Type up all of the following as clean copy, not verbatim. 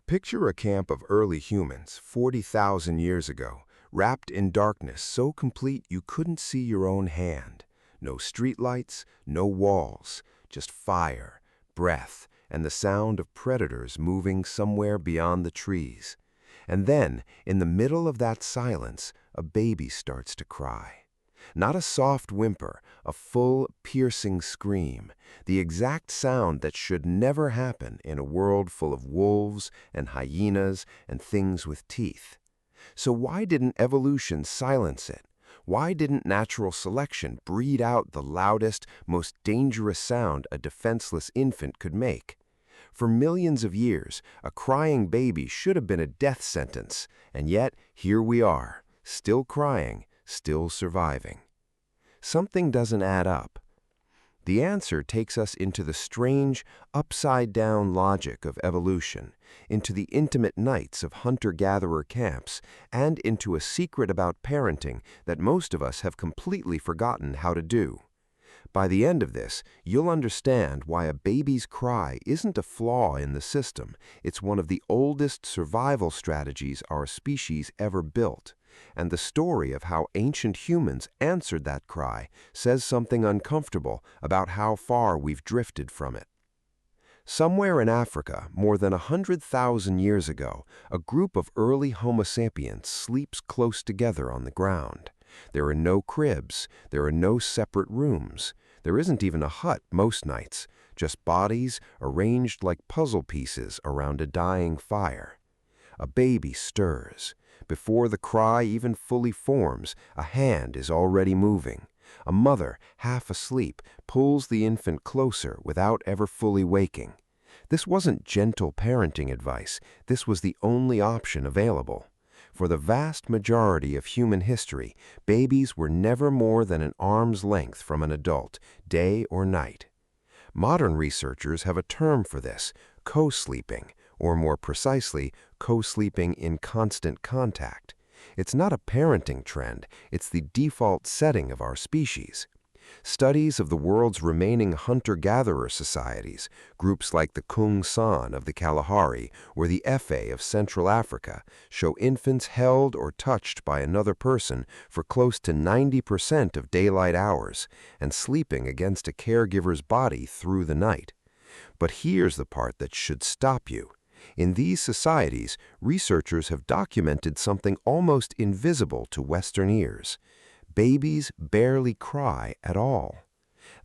Picture a camp of early humans 40,000 years ago, wrapped in darkness so complete you couldn't see your own hand. No streetlights, no walls, just fire, breath, and the sound of predators moving somewhere beyond the trees. And then, in the middle of that silence, a baby starts to cry. Not a soft whimper, a full, piercing scream, the exact sound that should never happen in a world full of wolves and hyenas and things with teeth. So why didn't evolution silence it? Why didn't natural selection breed out the loudest, most dangerous sound a defenseless infant could make? For millions of years, a crying baby should have been a death sentence, and yet here we are, still crying, still surviving. Something doesn't add up. The answer takes us into the strange, upside-down logic of evolution, into the intimate nights of hunter-gatherer camps, and into a secret about parenting that most of us have completely forgotten how to do. By the end of this, you'll understand why a baby's cry isn't a flaw in the system. It's one of the oldest survival strategies our species ever built. And the story of how ancient humans answered that cry says something uncomfortable about how far we've drifted from it. Somewhere in Africa, more than 100,000 years ago, a group of early Homo sapiens sleeps close together on the ground. There are no cribs, there are no separate rooms. There isn't even a hut most nights, just bodies arranged like puzzle pieces around a dying fire. A baby stirs. Before the cry even fully forms, a hand is already moving. A mother, half asleep, pulls the infant closer without ever fully waking. This wasn't gentle parenting advice. This was the only option available. For the vast majority of human history, babies were never more than an arm's length from an adult, day or night. Modern researchers have a term for this, co-sleeping, or more precisely, co-sleeping in constant contact. It's not a parenting trend, it's the default setting of our species. Studies of the world's remaining hunter-gatherer societies, groups like the Kung San of the Kalahari or the Efe of Central Africa, show infants held or touched by another person for close to 90% of daylight hours and sleeping against a caregiver's body through the night. But here's the part that should stop you. In these societies, researchers have documented something almost invisible to Western ears. Babies barely cry at all.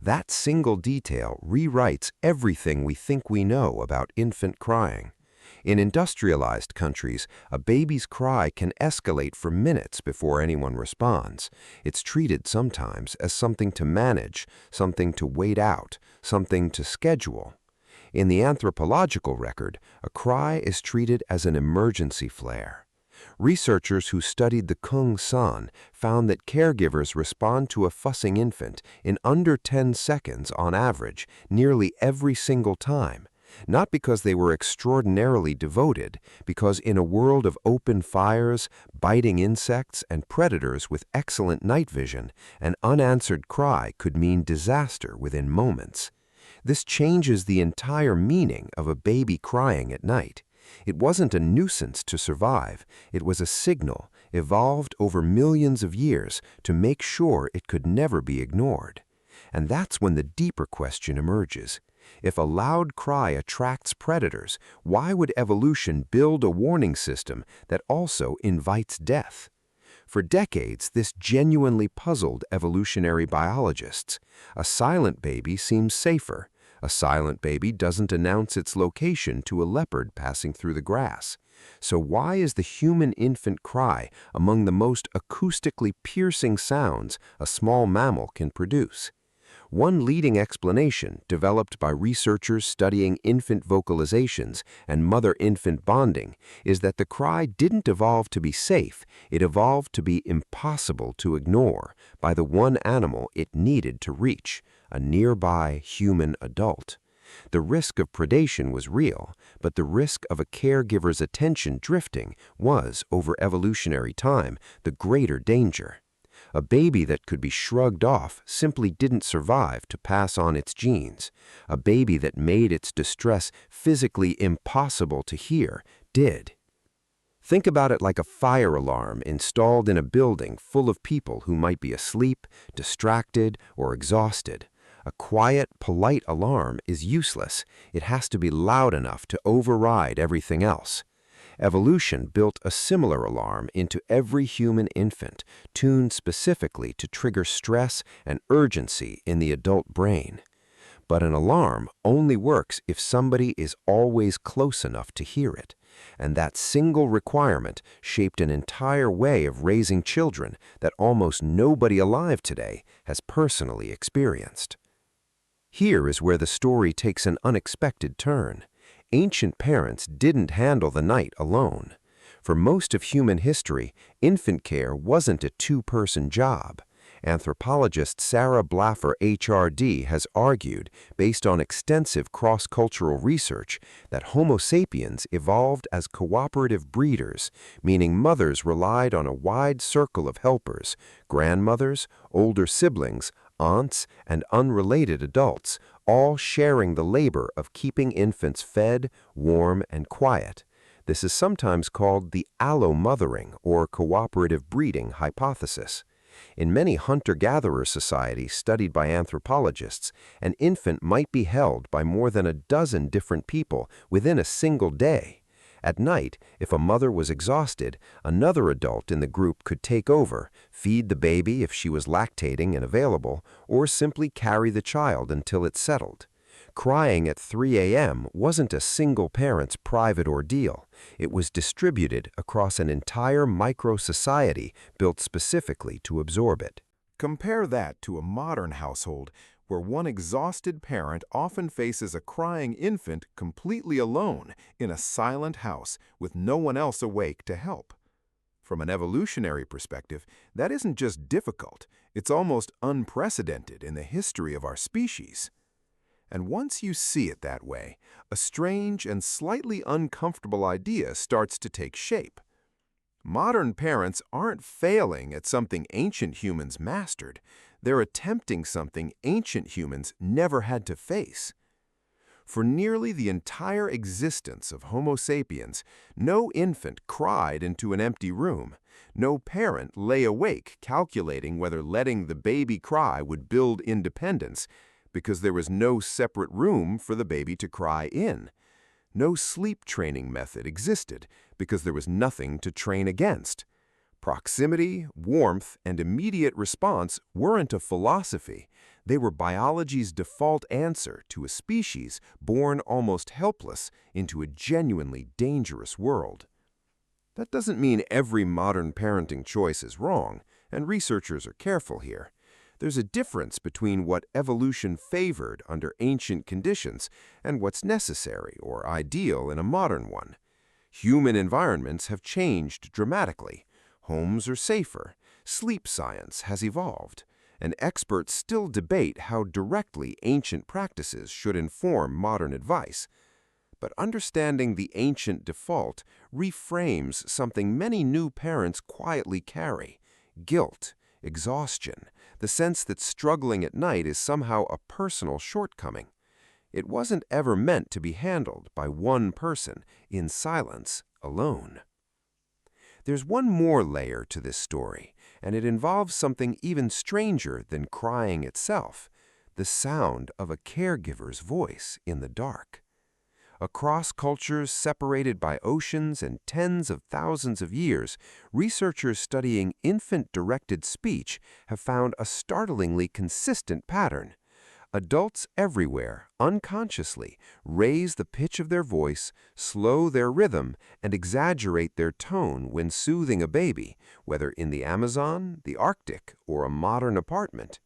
That single detail rewrites everything we think we know about infant crying. In industrialized countries, a baby's cry can escalate for minutes before anyone responds. It's treated sometimes as something to manage, something to wait out, something to schedule. In the anthropological record, a cry is treated as an emergency flare. Researchers who studied the Kung San found that caregivers respond to a fussing infant in under 10 seconds on average, nearly every single time. Not because they were extraordinarily devoted, because in a world of open fires, biting insects, and predators with excellent night vision, an unanswered cry could mean disaster within moments. This changes the entire meaning of a baby crying at night. It wasn't a nuisance to survive. It was a signal, evolved over millions of years to make sure it could never be ignored. And that's when the deeper question emerges. If a loud cry attracts predators, why would evolution build a warning system that also invites death? For decades, this genuinely puzzled evolutionary biologists. A silent baby seems safer. A silent baby doesn't announce its location to a leopard passing through the grass. So why is the human infant cry among the most acoustically piercing sounds a small mammal can produce? One leading explanation, developed by researchers studying infant vocalizations and mother-infant bonding, is that the cry didn't evolve to be safe, it evolved to be impossible to ignore by the one animal it needed to reach, a nearby human adult. The risk of predation was real, but the risk of a caregiver's attention drifting was, over evolutionary time, the greater danger. A baby that could be shrugged off simply didn't survive to pass on its genes. A baby that made its distress physically impossible to hear did. Think about it like a fire alarm installed in a building full of people who might be asleep, distracted, or exhausted. A quiet, polite alarm is useless. It has to be loud enough to override everything else. Evolution built a similar alarm into every human infant, tuned specifically to trigger stress and urgency in the adult brain. But an alarm only works if somebody is always close enough to hear it. And that single requirement shaped an entire way of raising children that almost nobody alive today has personally experienced. Here is where the story takes an unexpected turn. Ancient parents didn't handle the night alone. For most of human history, infant care wasn't a two-person job. Anthropologist Sarah Blaffer Hrdy has argued, based on extensive cross-cultural research, that Homo sapiens evolved as cooperative breeders, meaning mothers relied on a wide circle of helpers, grandmothers, older siblings, aunts, and unrelated adults, all sharing the labor of keeping infants fed, warm, and quiet. This is sometimes called the allomothering or cooperative breeding hypothesis. In many hunter-gatherer societies studied by anthropologists, an infant might be held by more than a dozen different people within a single day. At night, if a mother was exhausted, another adult in the group could take over, feed the baby if she was lactating and available, or simply carry the child until it settled. Crying at 3 a.m. wasn't a single parent's private ordeal. It was distributed across an entire micro-society built specifically to absorb it. Compare that to a modern household where one exhausted parent often faces a crying infant completely alone in a silent house with no one else awake to help. From an evolutionary perspective, that isn't just difficult, it's almost unprecedented in the history of our species. And once you see it that way, a strange and slightly uncomfortable idea starts to take shape. Modern parents aren't failing at something ancient humans mastered. They're attempting something ancient humans never had to face. For nearly the entire existence of Homo sapiens, no infant cried into an empty room. No parent lay awake calculating whether letting the baby cry would build independence, because there was no separate room for the baby to cry in. No sleep training method existed because there was nothing to train against. Proximity, warmth, and immediate response weren't a philosophy. They were biology's default answer to a species born almost helpless into a genuinely dangerous world. That doesn't mean every modern parenting choice is wrong, and researchers are careful here. There's a difference between what evolution favored under ancient conditions and what's necessary or ideal in a modern one. Human environments have changed dramatically. Homes are safer. Sleep science has evolved. And experts still debate how directly ancient practices should inform modern advice. But understanding the ancient default reframes something many new parents quietly carry: guilt, exhaustion, the sense that struggling at night is somehow a personal shortcoming. It wasn't ever meant to be handled by one person in silence alone. There's one more layer to this story, and it involves something even stranger than crying itself: the sound of a caregiver's voice in the dark. Across cultures separated by oceans and tens of thousands of years, researchers studying infant-directed speech have found a startlingly consistent pattern. Adults everywhere, unconsciously, raise the pitch of their voice, slow their rhythm, and exaggerate their tone when soothing a baby, whether in the Amazon, the Arctic, or a modern apartment.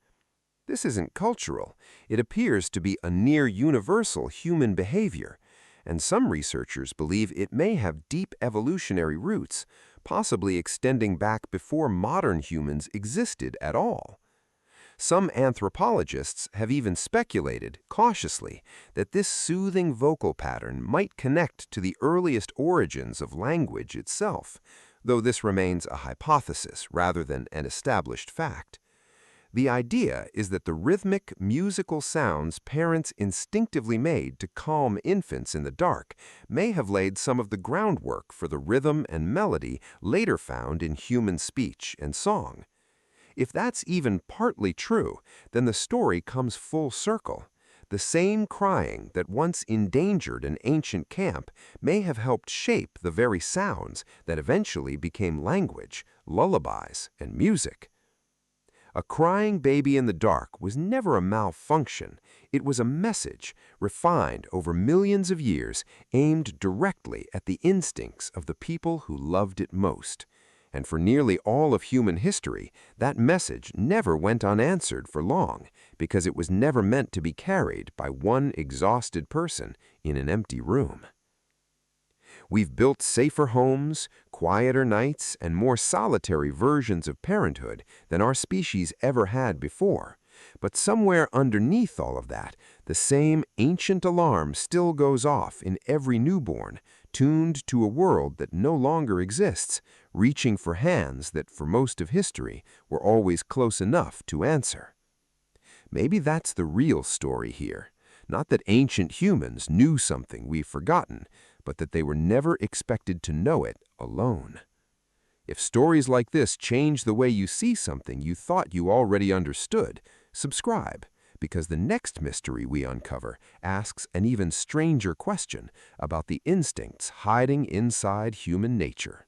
This isn't cultural. It appears to be a near-universal human behavior, and some researchers believe it may have deep evolutionary roots, possibly extending back before modern humans existed at all. Some anthropologists have even speculated, cautiously, that this soothing vocal pattern might connect to the earliest origins of language itself, though this remains a hypothesis rather than an established fact. The idea is that the rhythmic, musical sounds parents instinctively made to calm infants in the dark may have laid some of the groundwork for the rhythm and melody later found in human speech and song. If that's even partly true, then the story comes full circle. The same crying that once endangered an ancient camp may have helped shape the very sounds that eventually became language, lullabies, and music. A crying baby in the dark was never a malfunction. It was a message, refined over millions of years, aimed directly at the instincts of the people who loved it most. And for nearly all of human history, that message never went unanswered for long, because it was never meant to be carried by one exhausted person in an empty room. We've built safer homes, quieter nights, and more solitary versions of parenthood than our species ever had before. But somewhere underneath all of that, the same ancient alarm still goes off in every newborn, tuned to a world that no longer exists, reaching for hands that for most of history were always close enough to answer. Maybe that's the real story here. Not that ancient humans knew something we've forgotten, but that they were never expected to know it alone. If stories like this change the way you see something you thought you already understood, subscribe, because the next mystery we uncover asks an even stranger question about the instincts hiding inside human nature.